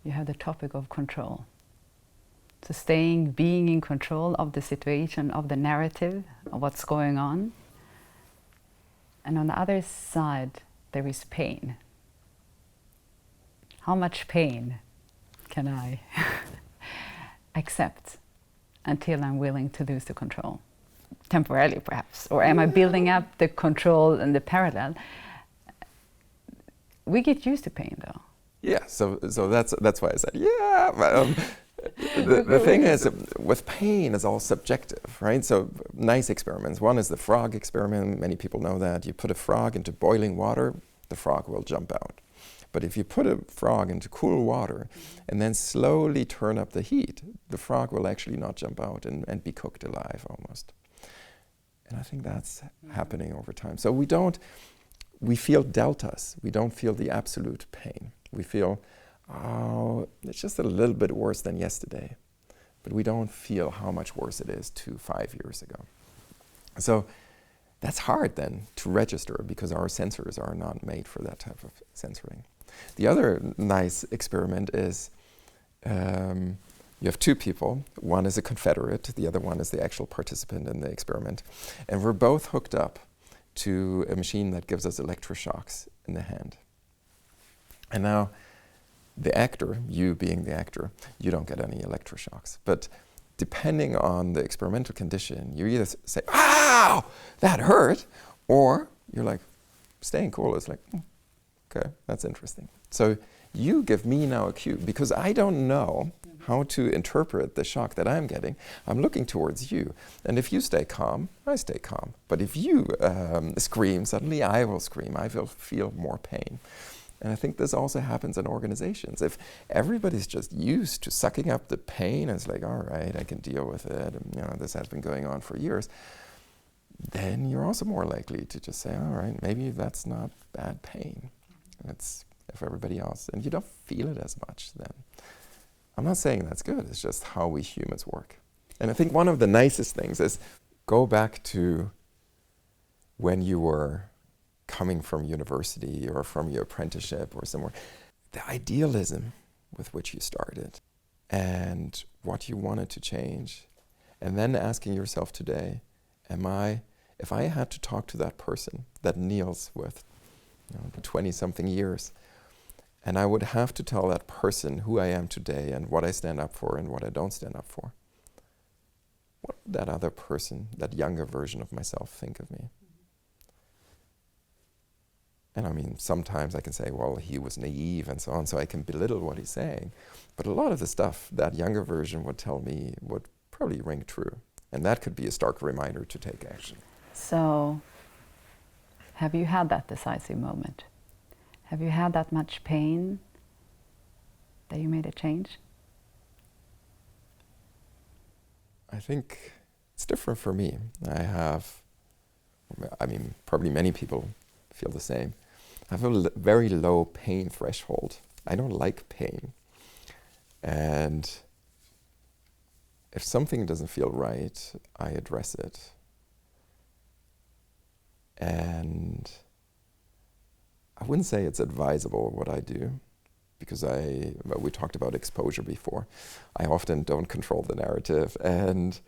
you have the topic of control. So being in control of the situation, of the narrative, of what's going on. And on the other side, there is pain. How much pain can I accept until I'm willing to lose the control? Temporarily, perhaps. Or am I building up the control and the parallel? We get used to pain, though. Yeah, so that's why I said, yeah. The thing is, with pain, it's all subjective, right? So nice experiments. One is the frog experiment. Many people know that. You put a frog into boiling water, the frog will jump out. But if you put a frog into cool water and then slowly turn up the heat, the frog will actually not jump out and be cooked alive almost. And I think that's happening over time. So we feel deltas. We don't feel the absolute pain. We feel, oh, it's just a little bit worse than yesterday. But we don't feel how much worse it is 5 years ago. So that's hard then to register because our sensors are not made for that type of censoring. The other nice experiment is you have two people. One is a confederate, the other one is the actual participant in the experiment. And we're both hooked up to a machine that gives us electroshocks in the hand. And now the actor, you being the actor, you don't get any electroshocks. But depending on the experimental condition, you either say, "Ow, that hurt," or you're like, staying cool is like, okay, that's interesting. So you give me now a cue because I don't know how to interpret the shock that I'm getting. I'm looking towards you. And if you stay calm, I stay calm. But if you scream, suddenly I will scream. I will feel more pain. And I think this also happens in organizations. If everybody's just used to sucking up the pain, and it's like, all right, I can deal with it, and this has been going on for years, then you're also more likely to just say, all right, maybe that's not bad pain. It's if everybody else, and you don't feel it as much then. I'm not saying that's good, it's just how we humans work. And I think one of the nicest things is go back to when you were coming from university or from your apprenticeship or somewhere, the idealism with which you started and what you wanted to change. And then asking yourself today, if I had to talk to that person, that Niels with 20-something years, And I would have to tell that person who I am today and what I stand up for and what I don't stand up for. What would that other person, that younger version of myself, think of me? And I mean, sometimes I can say, well, he was naive and so on, so I can belittle what he's saying. But a lot of the stuff that younger version would tell me would probably ring true. And that could be a stark reminder to take action. So, have you had that decisive moment? Have you had that much pain that you made a change? I think it's different for me. Probably many people feel the same. I have a very low pain threshold. I don't like pain. And if something doesn't feel right, I address it. And I wouldn't say it's advisable what I do, because we talked about exposure before. I often don't control the narrative, and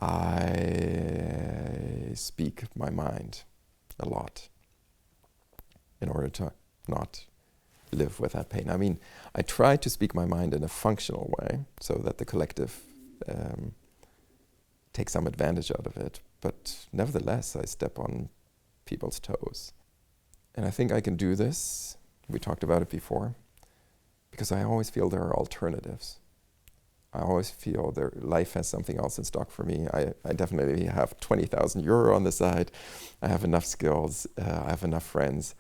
I speak my mind a lot in order to not live with that pain. I mean, I try to speak my mind in a functional way so that the collective takes some advantage out of it. But nevertheless, I step on people's toes. And I think I can do this, we talked about it before, because I always feel there are alternatives. I always feel life has something else in stock for me. I definitely have 20,000 euro on the side. I have enough skills. I have enough friends.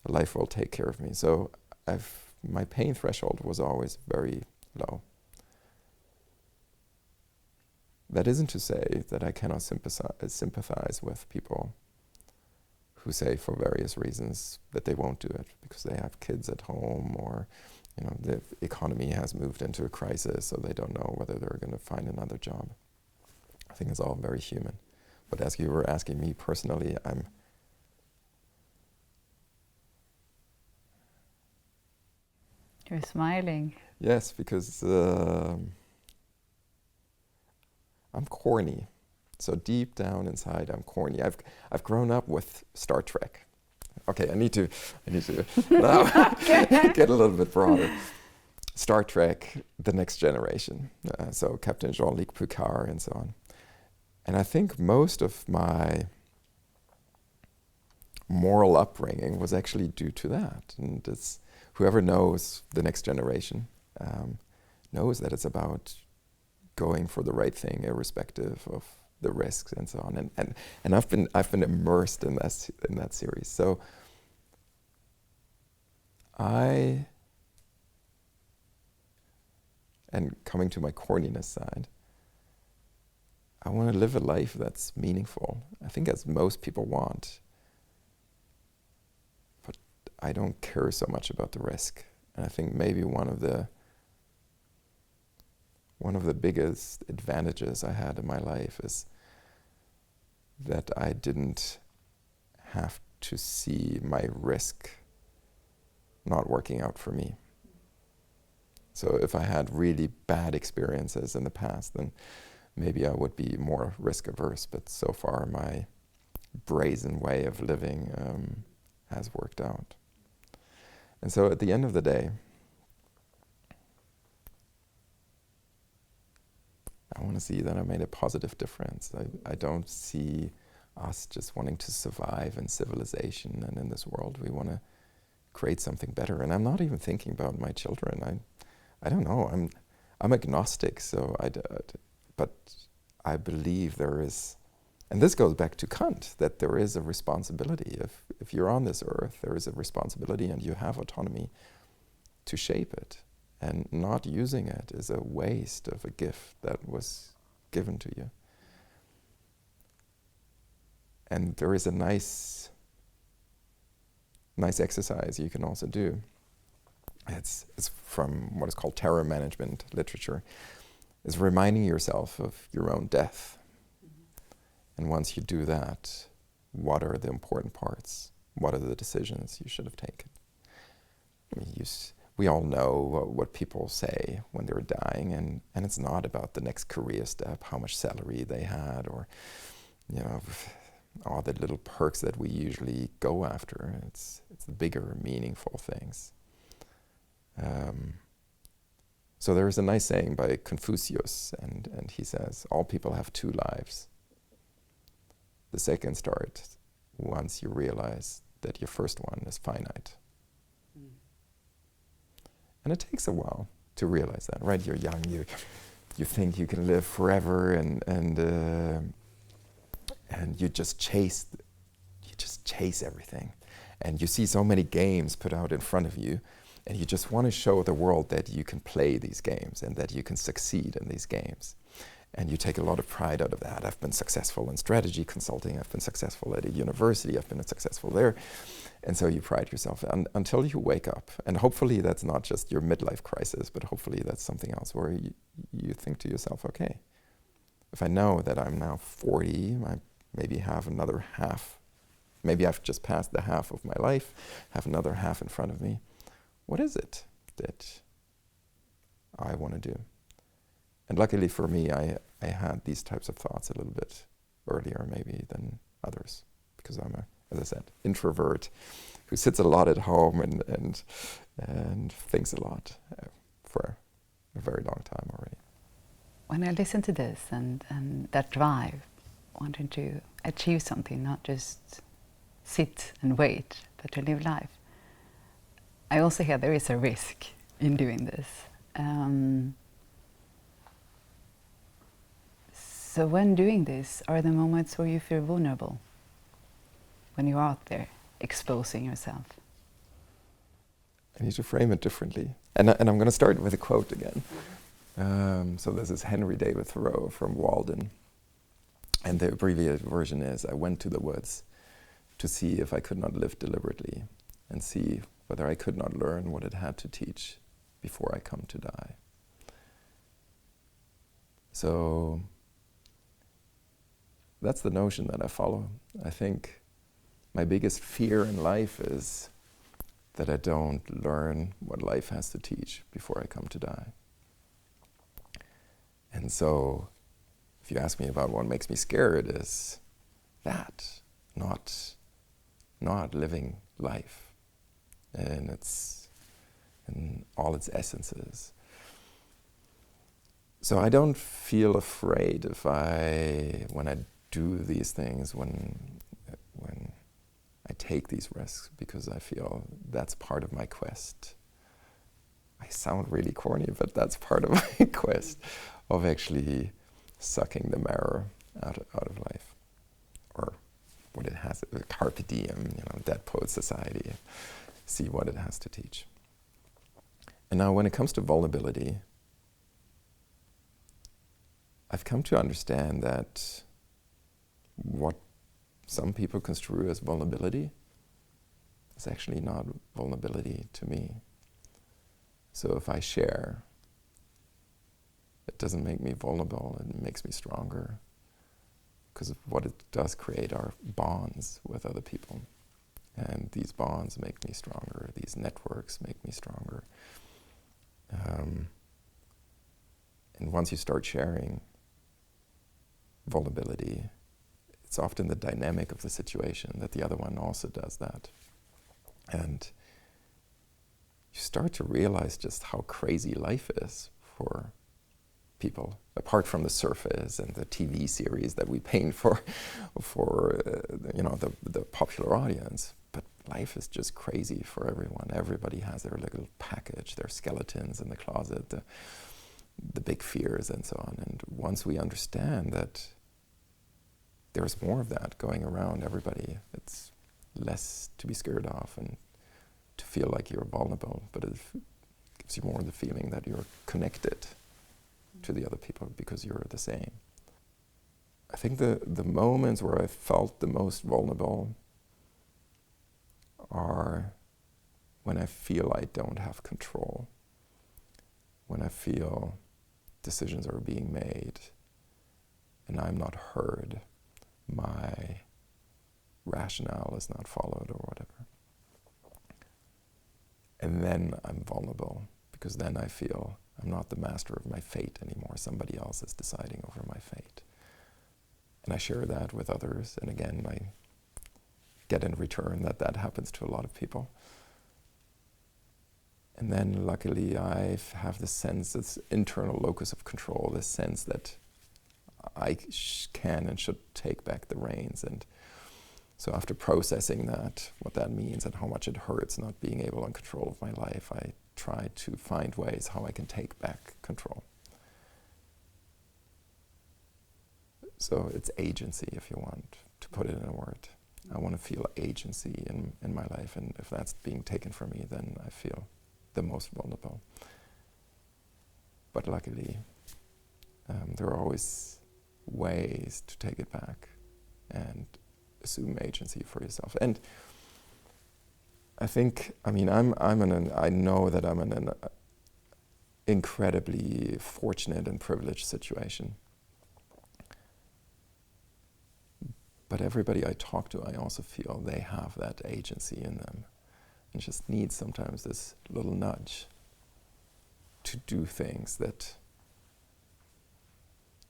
Life will take care of me. So my pain threshold was always very low. That isn't to say that I cannot sympathize with people who say for various reasons that they won't do it because they have kids at home, or the economy has moved into a crisis, so they don't know whether they're going to find another job. I think it's all very human. But as you were asking me personally, You're smiling. Yes, because I'm corny. So deep down inside, I'm corny. I've grown up with Star Trek. Okay, I need to now get a little bit broader. Star Trek, The Next Generation. So Captain Jean-Luc Picard and so on. And I think most of my moral upbringing was actually due to that. And whoever knows The Next Generation knows that it's about going for the right thing, irrespective of the risks and so on. And I've been immersed in that series. So and coming to my corniness side, I want to live a life that's meaningful. I think as most people want. But I don't care so much about the risk. And I think maybe one of the biggest advantages I had in my life is that I didn't have to see my risk not working out for me. So if I had really bad experiences in the past, then maybe I would be more risk averse. But so far, my brazen way of living has worked out. And so at the end of the day, I want to see that I made a positive difference. I don't see us just wanting to survive in civilization and in this world. We want to create something better. And I'm not even thinking about my children. I don't know. I'm agnostic, so but I believe there is, and this goes back to Kant, that there is a responsibility. If you're on this earth, there is a responsibility, and you have autonomy to shape it. And not using it is a waste of a gift that was given to you. And there is a nice exercise you can also do. It's from what is called terror management literature. It's reminding yourself of your own death. And once you do that, what are the important parts? What are the decisions you should have taken? I mean, we all know what people say when they're dying, and it's not about the next career step, how much salary they had, or all the little perks that we usually go after. It's the bigger, meaningful things. So there is a nice saying by Confucius, and he says, all people have two lives. The second starts once you realize that your first one is finite. And it takes a while to realize that, right? You're young, you think you can live forever, and you just chase everything. And you see so many games put out in front of you, and you just want to show the world that you can play these games and that you can succeed in these games. And you take a lot of pride out of that. I've been successful in strategy consulting, I've been successful at a university, I've been successful there. And so you pride yourself until you wake up. And hopefully that's not just your midlife crisis, but hopefully that's something else where you think to yourself, okay, if I know that I'm now 40, I maybe have another half, maybe I've just passed the half of my life, have another half in front of me. What is it that I want to do? And luckily for me, I had these types of thoughts a little bit earlier maybe than others, because I'm as I said, introvert who sits a lot at home and thinks a lot for a very long time already. When I listen to this and that drive, wanting to achieve something, not just sit and wait, but to live life, I also hear there is a risk in doing this. So when doing this, are there moments where you feel vulnerable? When you're out there exposing yourself? I need to frame it differently. And I'm going to start with a quote again. So this is Henry David Thoreau from Walden. And the abbreviated version is, I went to the woods to see if I could not live deliberately and see whether I could not learn what it had to teach before I come to die. So that's the notion that I follow. I think my biggest fear in life is that I don't learn what life has to teach before I come to die. And so if you ask me about what makes me scared, is that, not living life in all its essences. So I don't feel afraid when I do these things, when I take these risks, because I feel that's part of my quest. I sound really corny, but that's part of my quest of actually sucking the marrow out of life, or what it has, carpe diem, Dead Poet Society, see what it has to teach. And now when it comes to vulnerability, I've come to understand that what some people construe as vulnerability is actually not vulnerability to me. So if I share, it doesn't make me vulnerable, it makes me stronger. Because what it does create are bonds with other people. And these bonds make me stronger, these networks make me stronger. And once you start sharing vulnerability, it's often the dynamic of the situation that the other one also does that. And you start to realize just how crazy life is for people, apart from the surface and the TV series that we paint for the popular audience. But life is just crazy for everyone. Everybody has their little package, their skeletons in the closet, the big fears and so on. And once we understand that there's more of that going around everybody, it's less to be scared of and to feel like you're vulnerable, but it gives you more the feeling that you're connected to the other people because you're the same. I think the moments where I felt the most vulnerable are when I feel I don't have control, when I feel decisions are being made and I'm not heard, my rationale is not followed or whatever. And then I'm vulnerable, because then I feel I'm not the master of my fate anymore. Somebody else is deciding over my fate. And I share that with others, and again, I get in return that happens to a lot of people. And then luckily I have this sense, this internal locus of control, this sense that I can and should take back the reins. And so after processing that, what that means and how much it hurts not being able in control of my life, I try to find ways how I can take back control. So it's agency, if you want to put it in a word. I want to feel agency in my life, and if that's being taken from me, then I feel the most vulnerable. But luckily, there are always ways to take it back and assume agency for yourself. And I think, I mean, I know that I'm in an incredibly fortunate and privileged situation. But everybody I talk to, I also feel they have that agency in them, and just need sometimes this little nudge to do things that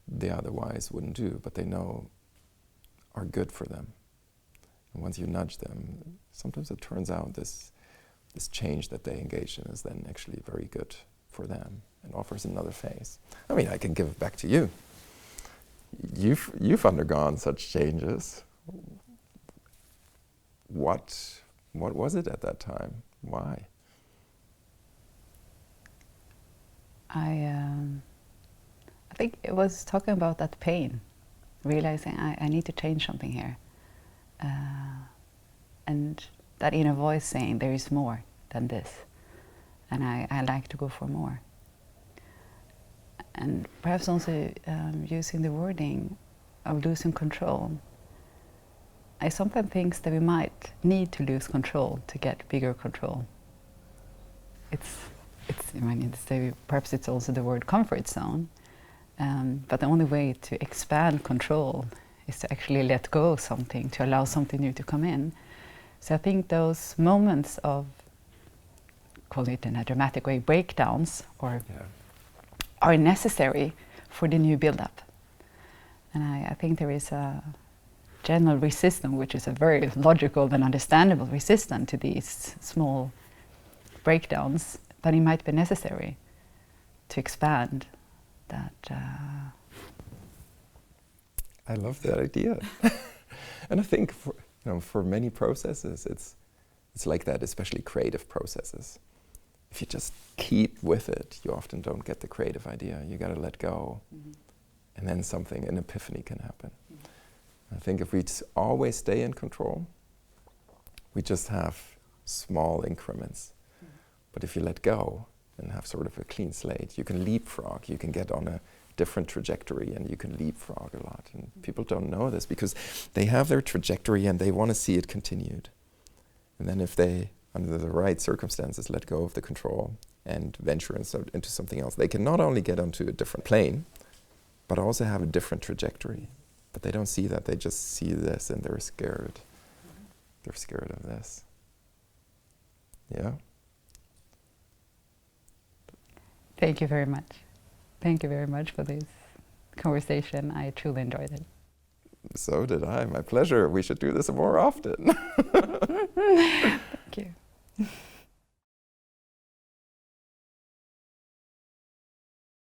they otherwise wouldn't do, but they know are good for them. And once you nudge them, sometimes it turns out this change that they engage in is then actually very good for them and offers another face. I mean, I can give it back to you. You've undergone such changes. What was it at that time? Why? I think it was talking about that pain, realizing I need to change something here. And that inner voice saying there is more than this. And I like to go for more. And perhaps also using the wording of losing control. I sometimes think that we might need to lose control to get bigger control. Perhaps it's also the word comfort zone. But the only way to expand control is to actually let go of something, to allow something new to come in. So I think those moments of, call it in a dramatic way, breakdowns, are necessary for the new build-up. And I think there is a general resistance, which is a very logical and understandable resistance to these small breakdowns, but it might be necessary to expand that. I love that idea. And I think for many processes, it's like that, especially creative processes. If you just keep with it, you often don't get the creative idea. You got to let go, and then an epiphany can happen. I think if we always stay in control, we just have small increments. But if you let go and have sort of a clean slate, you can leapfrog, you can get on a different trajectory, and you can leapfrog a lot. And people don't know this because they have their trajectory and they want to see it continued. And then if they, under the right circumstances, let go of the control and venture into something else, they can not only get onto a different plane, but also have a different trajectory. But they don't see that, they just see this and they're scared. They're scared of this. Yeah? Thank you very much. Thank you very much for this conversation. I truly enjoyed it. So did I. My pleasure. We should do this more often.